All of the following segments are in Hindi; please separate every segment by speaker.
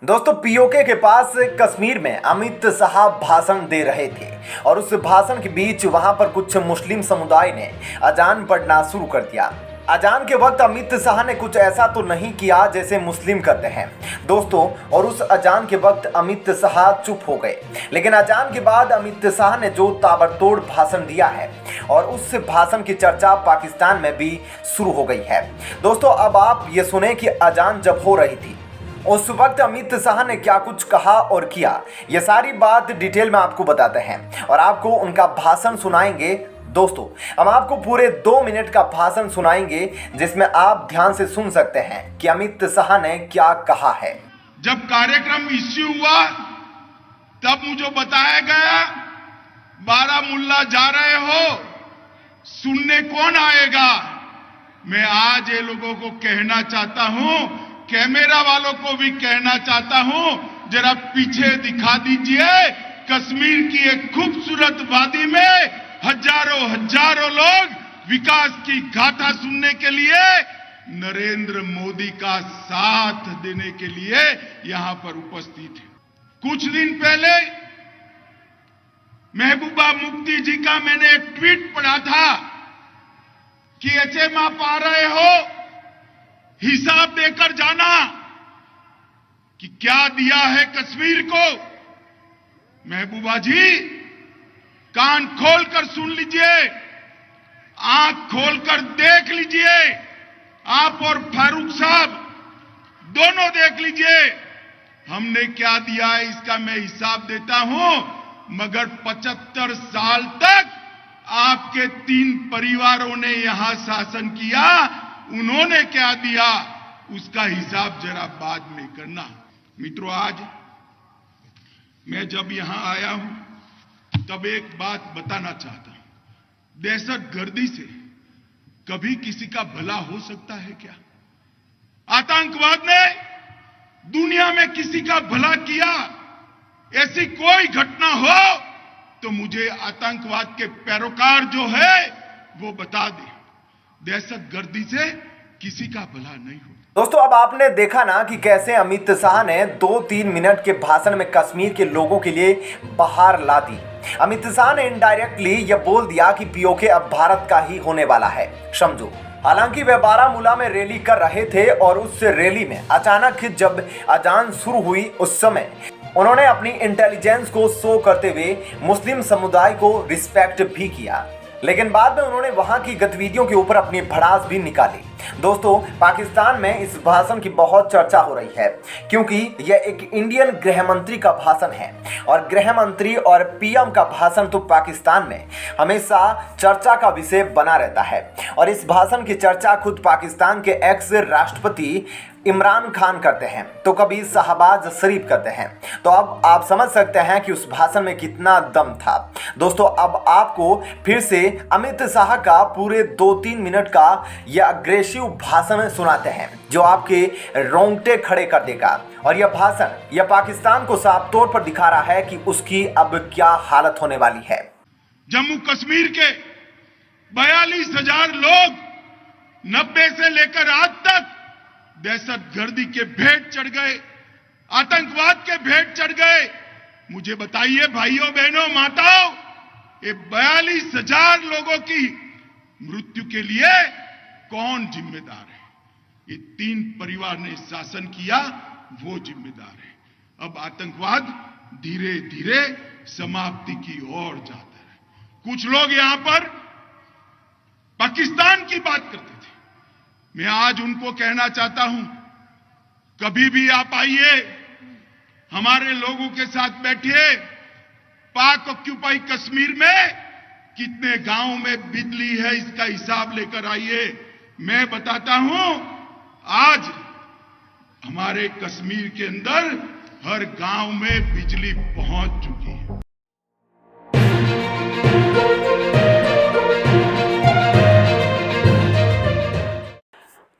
Speaker 1: दोस्तों पीओके के पास कश्मीर में अमित शाह भाषण दे रहे थे और उस भाषण के बीच वहां पर कुछ मुस्लिम समुदाय ने अजान पढ़ना शुरू कर दिया। अजान के वक्त अमित शाह ने कुछ ऐसा तो नहीं किया जैसे मुस्लिम करते हैं दोस्तों, और उस अजान के वक्त अमित शाह चुप हो गए। लेकिन अजान के बाद अमित शाह ने जो ताबड़तोड़ भाषण दिया है और उस भाषण की चर्चा पाकिस्तान में भी शुरू हो गई है। दोस्तों अब आप ये सुने कि अजान जब हो रही थी उस वक्त अमित शाह ने क्या कुछ कहा और किया, ये सारी बात डिटेल में आपको बताते हैं और आपको उनका भाषण सुनाएंगे। दोस्तों हम आपको पूरे 2 मिनट का भाषण सुनाएंगे जिसमें आप ध्यान से सुन सकते हैं कि अमित शाह ने क्या कहा है।
Speaker 2: जब कार्यक्रम इश्यू हुआ तब मुझे बताया गया बारामुल्ला जा रहे हो, सुनने कौन आएगा। मैं आज ये लोगों को कहना चाहता हूं, कैमरा वालों को भी कहना चाहता हूं, जरा पीछे दिखा दीजिए। कश्मीर की एक खूबसूरत वादी में हजारों लोग विकास की गाथा सुनने के लिए नरेंद्र मोदी का साथ देने के लिए यहां पर उपस्थित है। कुछ दिन पहले महबूबा मुफ्ती जी का मैंने एक ट्वीट पढ़ा था कि एचएम आप आ रहे हो, हिसाब देकर जाना कि क्या दिया है कश्मीर को। महबूबा जी कान खोलकर सुन लीजिए, आंख खोलकर देख लीजिए, आप और फारूक साहब दोनों देख लीजिए। हमने क्या दिया है इसका मैं हिसाब देता हूं, मगर 75 साल तक आपके 3 परिवारों ने यहां शासन किया, उन्होंने क्या दिया उसका हिसाब जरा बाद में करना। मित्रों आज मैं जब यहां आया हूं तब एक बात बताना चाहता हूं, दहशतगर्दी से कभी किसी का भला हो सकता है क्या। आतंकवाद ने दुनिया में किसी का भला किया, ऐसी कोई घटना हो तो मुझे आतंकवाद के पैरोकार जो है वो बता दे। दहशतगर्दी से किसी का भला नहीं हो।
Speaker 1: दोस्तों अब आपने देखा ना कि कैसे अमित शाह ने 2-3 मिनट के भाषण में कश्मीर के लोगों के लिए बहार ला दी। अमित शाह ने इनडायरेक्टली यह बोल दिया कि पीओके अब भारत का ही होने वाला है, समझो। हालांकि वे बारामूला में रैली कर रहे थे और उस रैली में अचानक जब अजान शुरू हुई उस समय उन्होंने अपनी इंटेलिजेंस को शो करते हुए मुस्लिम समुदाय को रिस्पेक्ट भी किया, लेकिन बाद में उन्होंने वहां की गतिविधियों के ऊपर अपनी भड़ास भी निकाली। दोस्तों पाकिस्तान में इस भाषण की बहुत चर्चा हो रही है क्योंकि यह एक इंडियन गृह मंत्री का भाषण है और गृह मंत्री और पीएम का भाषण तो पाकिस्तान में हमेशा चर्चा का विषय बना रहता है और इस भाषण की चर्चा खुद पाकिस्तान के एक्स राष्ट्रपति इमरान खान करते हैं तो कभी शहबाज शरीफ करते हैं। तो अब आप समझ सकते हैं कि उस भाषण में कितना दम था। दोस्तों अब आपको फिर से अमित शाह का पूरे 2-3 मिनट का यह अग्रेसिव भाषण सुनाते हैं जो आपके रोंगटे खड़े कर देगा और यह भाषण यह पाकिस्तान को साफ तौर पर दिखा रहा है कि उसकी अब क्या हालत होने वाली है।
Speaker 2: जम्मू कश्मीर के 42,000 लोग 90 से लेकर आज तक दहशतगर्दी के भेंट चढ़ गए, आतंकवाद के भेंट चढ़ गए। मुझे बताइए भाइयों बहनों माताओं, ये 42,000 लोगों की मृत्यु के लिए कौन जिम्मेदार है। ये 3 परिवार ने शासन किया, वो जिम्मेदार है। अब आतंकवाद धीरे धीरे समाप्ति की ओर जाता है। कुछ लोग यहां पर पाकिस्तान की बात करते थे, मैं आज उनको कहना चाहता हूं कभी भी आप आइए, हमारे लोगों के साथ बैठिए। पाक ऑक्यूपाई कश्मीर में कितने गांव में बिजली है इसका हिसाब लेकर आइए। मैं बताता हूं आज हमारे कश्मीर के अंदर हर गांव में बिजली पहुंच चुकी है।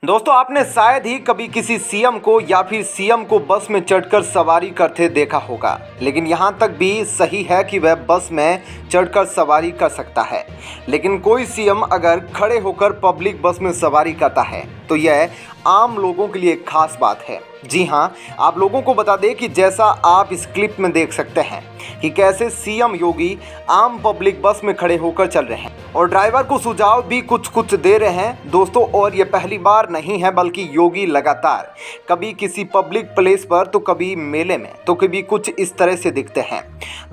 Speaker 1: दोस्तों आपने शायद ही कभी किसी सीएम को या फिर सीएम को बस में चढ़कर सवारी करते देखा होगा, लेकिन यहाँ तक भी सही है कि वह बस में चढ़कर सवारी कर सकता है, लेकिन कोई सीएम अगर खड़े होकर पब्लिक बस में सवारी करता है तो यह आम लोगों के लिए खास बात है। जी हाँ, आप लोगों को बता दें कि जैसा आप इस क्लिप में देख सकते हैं कि कैसे सीएम योगी आम पब्लिक बस में खड़े होकर चल रहे हैं और ड्राइवर को सुझाव भी कुछ कुछ दे रहे हैं दोस्तों। और ये पहली बार नहीं है, बल्कि योगी लगातार कभी किसी पब्लिक प्लेस पर तो कभी मेले में तो कभी कुछ इस तरह से दिखते हैं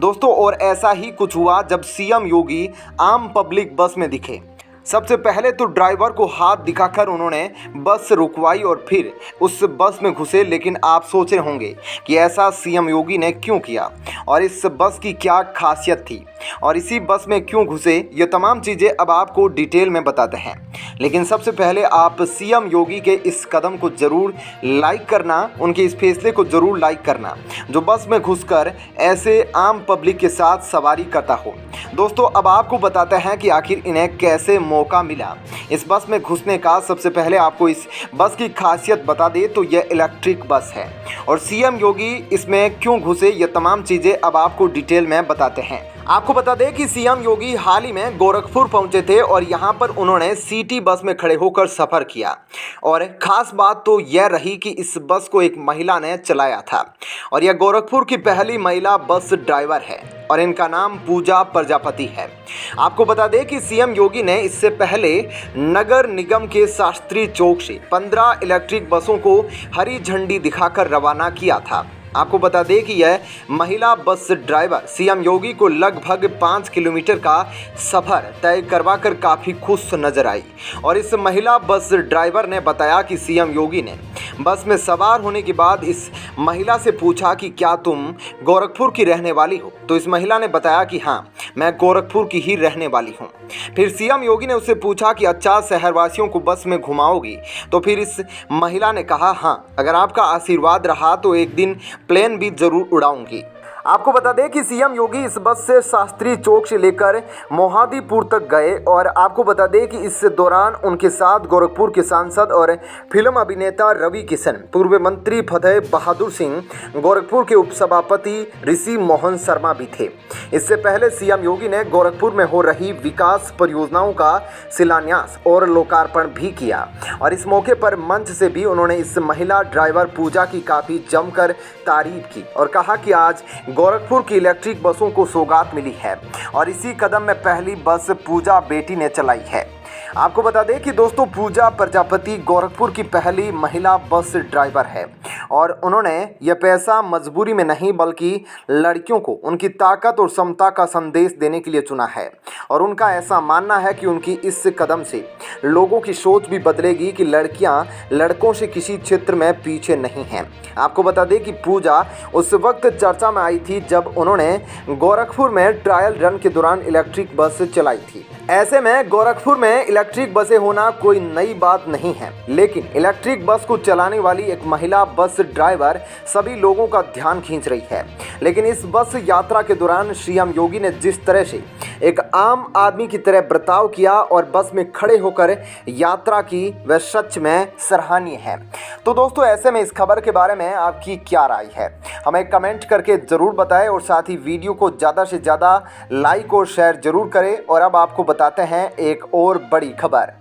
Speaker 1: दोस्तों। और ऐसा ही कुछ हुआ जब सीएम योगी आम पब्लिक बस में दिखे। सबसे पहले तो ड्राइवर को हाथ दिखाकर उन्होंने बस रुकवाई और फिर उस बस में घुसे। लेकिन आप सोच रहे होंगे कि ऐसा सीएम योगी ने क्यों किया और इस बस की क्या खासियत थी और इसी बस में क्यों घुसे, ये तमाम चीज़ें अब आपको डिटेल में बताते हैं। लेकिन सबसे पहले आप सीएम योगी के इस कदम को ज़रूर लाइक करना, उनके इस फैसले को ज़रूर लाइक करना जो बस में घुसकर ऐसे आम पब्लिक के साथ सवारी करता हो। दोस्तों अब आपको बताते हैं कि आखिर इन्हें कैसे मौका मिला इस बस में घुसने का। सबसे पहले आपको इस बस की खासियत बता दें तो यह इलेक्ट्रिक बस है और सीएम योगी इसमें क्यों घुसे, ये तमाम चीज़ें अब आपको डिटेल में बताते हैं। आपको बता दें कि सीएम योगी हाल ही में गोरखपुर पहुंचे थे और यहां पर उन्होंने सिटी बस में खड़े होकर सफ़र किया। और ख़ास बात तो यह रही कि इस बस को एक महिला ने चलाया था और यह गोरखपुर की पहली महिला बस ड्राइवर है और इनका नाम पूजा प्रजापति है। आपको बता दें कि सीएम योगी ने इससे पहले नगर निगम के शास्त्री चौक से 15 इलेक्ट्रिक बसों को हरी झंडी दिखाकर रवाना किया था। आपको बता दें कि यह महिला बस ड्राइवर सीएम योगी को लगभग 5 किलोमीटर का सफ़र तय करवाकर काफ़ी खुश नजर आई। और इस महिला बस ड्राइवर ने बताया कि सीएम योगी ने बस में सवार होने के बाद इस महिला से पूछा कि क्या तुम गोरखपुर की रहने वाली हो, तो इस महिला ने बताया कि हाँ, मैं गोरखपुर की ही रहने वाली हूँ। फिर सीएम योगी ने उससे पूछा कि अच्छा शहरवासियों को बस में घुमाओगी, तो फिर इस महिला ने कहा हाँ, अगर आपका आशीर्वाद रहा तो एक दिन प्लेन भी जरूर उड़ाऊंगी। आपको बता दें कि सीएम योगी इस बस से शास्त्री चौक से लेकर मोहादीपुर तक गए और आपको बता दें कि इस दौरान उनके साथ गोरखपुर के सांसद और फिल्म अभिनेता रवि किशन, पूर्व मंत्री फतेह बहादुर सिंह, गोरखपुर के उपसभापति ऋषि मोहन शर्मा भी थे। इससे पहले सीएम योगी ने गोरखपुर में हो रही विकास परियोजनाओं का शिलान्यास और लोकार्पण भी किया और इस मौके पर मंच से भी उन्होंने इस महिला ड्राइवर पूजा की काफ़ी जमकर तारीफ की और कहा कि आज गोरखपुर की इलेक्ट्रिक बसों को सौगात मिली है और इसी कदम में पहली बस पूजा बेटी ने चलाई है। आपको बता दें कि दोस्तों पूजा प्रजापति गोरखपुर की पहली महिला बस ड्राइवर है और उन्होंने यह पैसा मजबूरी में नहीं बल्कि लड़कियों को उनकी ताकत और समता का संदेश देने के लिए चुना है। और उनका ऐसा मानना है कि उनकी इस कदम से लोगों की सोच भी बदलेगी कि लड़कियां लड़कों से किसी क्षेत्र में पीछे नहीं हैं। आपको बता दें कि पूजा उस वक्त चर्चा में आई थी जब उन्होंने गोरखपुर में ट्रायल रन के दौरान इलेक्ट्रिक बस चलाई थी। ऐसे में गोरखपुर में इलेक्ट्रिक बसें होना कोई नई बात नहीं है, लेकिन इलेक्ट्रिक बस को चलाने वाली एक महिला बस ड्राइवर सभी लोगों का ध्यान खींच रही है। लेकिन इस बस यात्रा के दौरान सीएम योगी ने जिस तरह से एक आम आदमी की तरह बर्ताव किया और बस में खड़े होकर यात्रा की, वह सच में सराहनीय है। तो दोस्तों ऐसे में इस खबर के बारे में आपकी क्या राय है, हमें कमेंट करके ज़रूर बताएं और साथ ही वीडियो को ज़्यादा से ज़्यादा लाइक और शेयर ज़रूर करें। और अब आपको बताते हैं एक और बड़ी खबर।